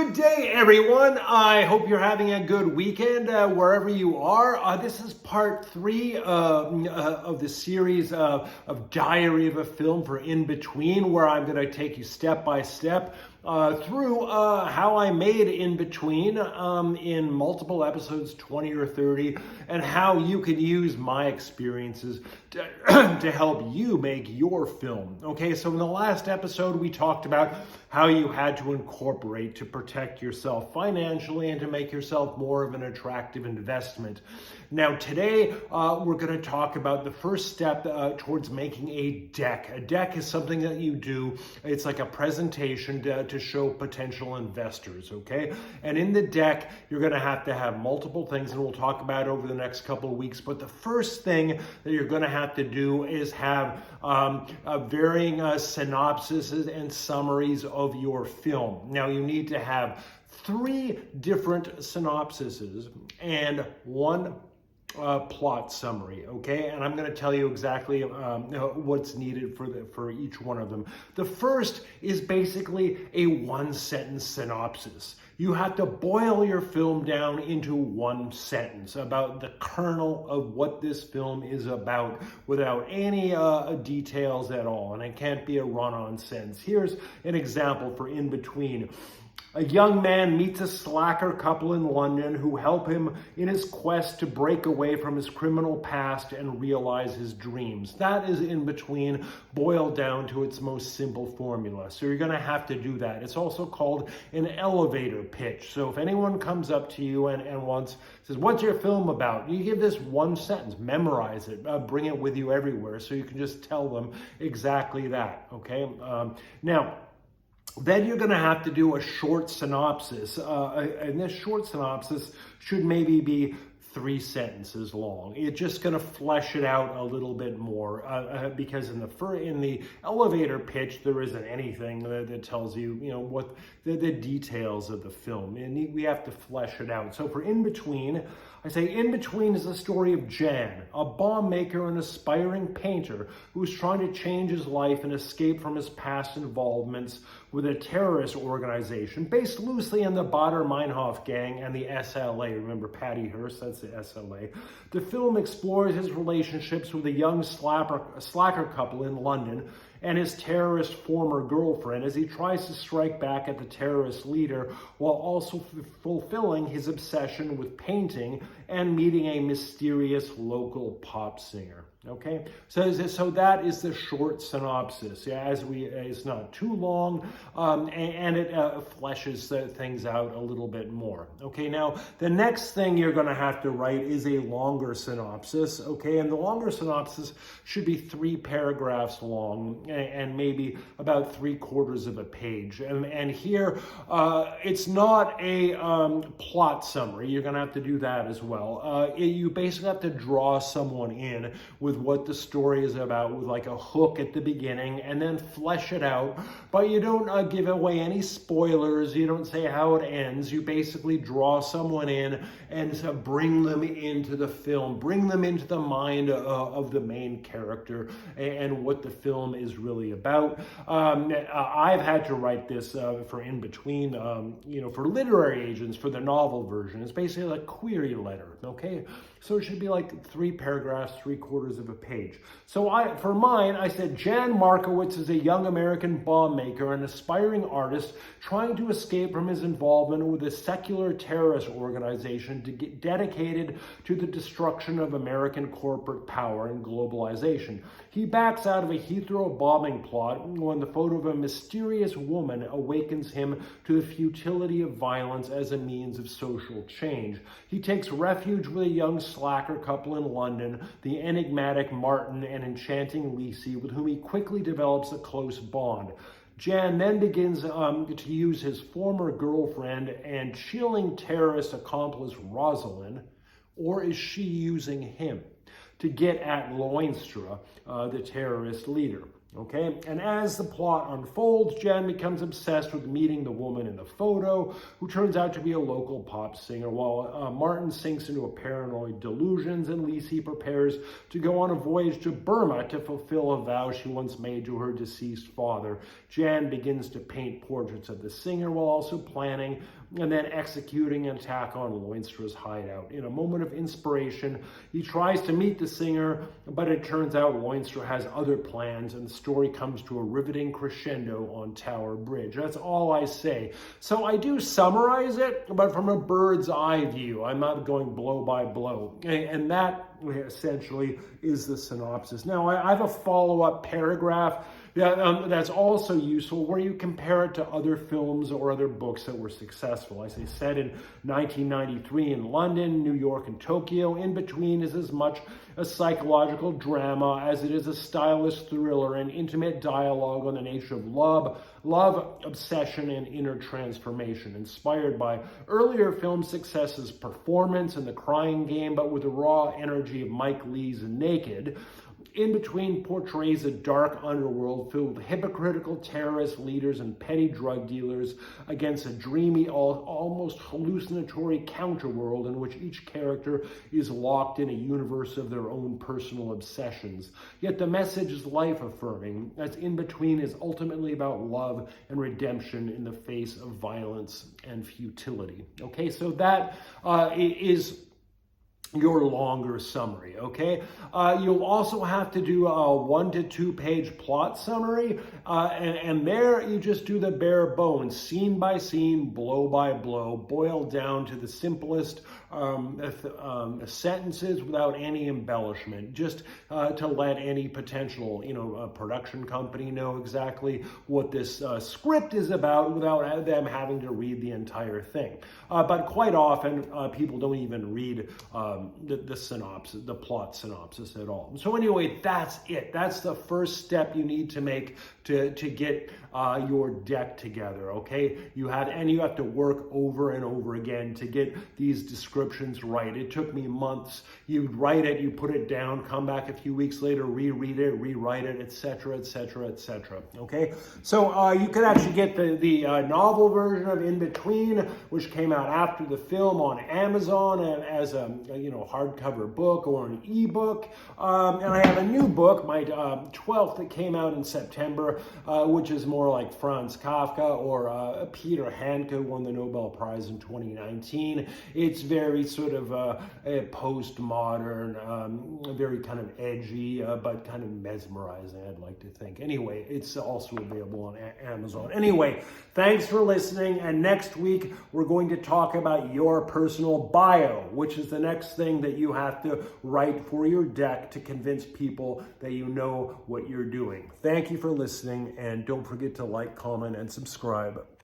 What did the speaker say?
Good day, everyone. I hope you're having a good weekend wherever you are. This is part 3 of the series of Diary of a Film for Inbetween, where I'm going to take you step by step through how I made Inbetween in multiple episodes, 20 or 30, and how you can use my experiences to help you make your film. Okay, so in the last episode, we talked about how you had to incorporate to protect yourself financially and to make yourself more of an attractive investment. Now today, we're going to talk about the first step towards making a deck. A deck is something that you do. It's like a presentation to show potential investors, okay? And in the deck, you're going to have multiple things, and we'll talk about it over the next couple of weeks. But the first thing that you're going to have to do is have varying synopsises and summaries of your film. Now, you need to have 3 different synopsises and 1 plot summary, okay? And I'm going to tell you exactly what's needed for each one of them. The first is basically a 1-sentence synopsis. You have to boil your film down into 1 sentence about the kernel of what this film is about without any details at all, and it can't be a run-on sentence. Here's an example for Inbetween. A young man meets a slacker couple in London who help him in his quest to break away from his criminal past and realize his dreams. That is Inbetween, boiled down to its most simple formula. So you're going to have to do that. It's also called an elevator pitch. So if anyone comes up to you and says, "What's your film about?" You give this 1 sentence, memorize it, bring it with you everywhere so you can just tell them exactly that, okay? Then you're going to have to do a short synopsis, and this short synopsis should maybe be 3 sentences long. It's just going to flesh it out a little bit more because in the elevator pitch there isn't anything that tells you what the details of the film, and we have to flesh it out. So for Inbetween, I say Inbetween is the story of Jan, a bomb maker and aspiring painter who's trying to change his life and escape from his past involvements with a terrorist organization based loosely on the Baader-Meinhof gang and the SLA. Remember Patty Hearst? That's the SLA. The film explores his relationships with a young slacker couple in London and his terrorist former girlfriend as he tries to strike back at the terrorist leader while also fulfilling his obsession with painting and meeting a mysterious local pop singer. Okay, so that is the short synopsis. Yeah, it's not too long, and it fleshes things out a little bit more. Okay, now the next thing you're going to have to write is a longer synopsis. Okay, and the longer synopsis should be 3 paragraphs long and maybe about 3/4 of a page. And here, it's not a plot summary. You're going to have to do that as well. You basically have to draw someone in with what the story is about, with like a hook at the beginning, and then flesh it out. But you don't give away any spoilers. You don't say how it ends. You basically draw someone in and bring them into the film, bring them into the mind of the main character and what the film is really about. I've had to write this for Inbetween, for literary agents for the novel version. It's basically a query letter, okay? So it should be like 3 paragraphs, 3/4 of a page. So for mine, I said Jan Markowitz is a young American bomb maker and aspiring artist trying to escape from his involvement with a secular terrorist organization dedicated to the destruction of American corporate power and globalization. He backs out of a Heathrow bombing plot when the photo of a mysterious woman awakens him to the futility of violence as a means of social change. He takes refuge with a young slacker couple in London, the enigmatic Martin and enchanting Lisi, with whom he quickly develops a close bond. Jan then begins to use his former girlfriend and chilling terrorist accomplice Rosalind, or is she using him, to get at Loinstra, the terrorist leader. Okay, and as the plot unfolds, Jen becomes obsessed with meeting the woman in the photo, who turns out to be a local pop singer, while Martin sinks into a paranoid delusions, and Lisi prepares to go on a voyage to Burma to fulfill a vow she once made to her deceased father. Jan begins to paint portraits of the singer while also planning and then executing an attack on Loinstra's hideout. In a moment of inspiration, he tries to meet the singer, but it turns out Loinstra has other plans, and the story comes to a riveting crescendo on Tower Bridge. That's all I say. So I do summarize it, but from a bird's eye view. I'm not going blow by blow. And that essentially is the synopsis. Now, I have a follow-up paragraph that's also useful, where you compare it to other films or other books that were successful. I say set in 1993 in London, New York, and Tokyo. Inbetween is as much a psychological drama as it is a stylish thriller and intimate dialogue on the nature of love, obsession, and inner transformation. Inspired by earlier film successes, Performance and The Crying Game, but with the raw energy of Mike Leigh's Naked, Inbetween portrays a dark underworld filled with hypocritical terrorist leaders and petty drug dealers against a dreamy, almost hallucinatory counterworld in which each character is locked in a universe of their own personal obsessions. Yet the message is life-affirming, as Inbetween is ultimately about love and redemption in the face of violence and futility. Okay, so that is your longer summary, okay? You'll also have to do a 1 to 2 page plot summary, and there you just do the bare bones, scene by scene, blow by blow, boiled down to the simplest sentences without any embellishment, just to let any potential, production company know exactly what this script is about without them having to read the entire thing. But quite often, people don't even read the synopsis, the plot synopsis at all. So anyway, that's it. That's the first step you need to make to get your deck together, okay? You have to work over and over again to get these descriptions right. It took me months. You write it, you put it down, come back a few weeks later, reread it, rewrite it, etc., etc., etc. Okay? So you could actually get the novel version of Inbetween, which came out after the film, on Amazon as a hardcover book or an ebook. And I have a new book, my 12th, that came out in September, which is more like Franz Kafka or Peter Handke, who won the Nobel Prize in 2019. It's very sort of a postmodern, very kind of edgy, but kind of mesmerizing, I'd like to think. Anyway, it's also available on Amazon. Anyway, thanks for listening. And next week, we're going to talk about your personal bio, which is the next thing that you have to write for your deck to convince people that you know what you're doing. Thank you for listening, and don't forget to like, comment, and subscribe.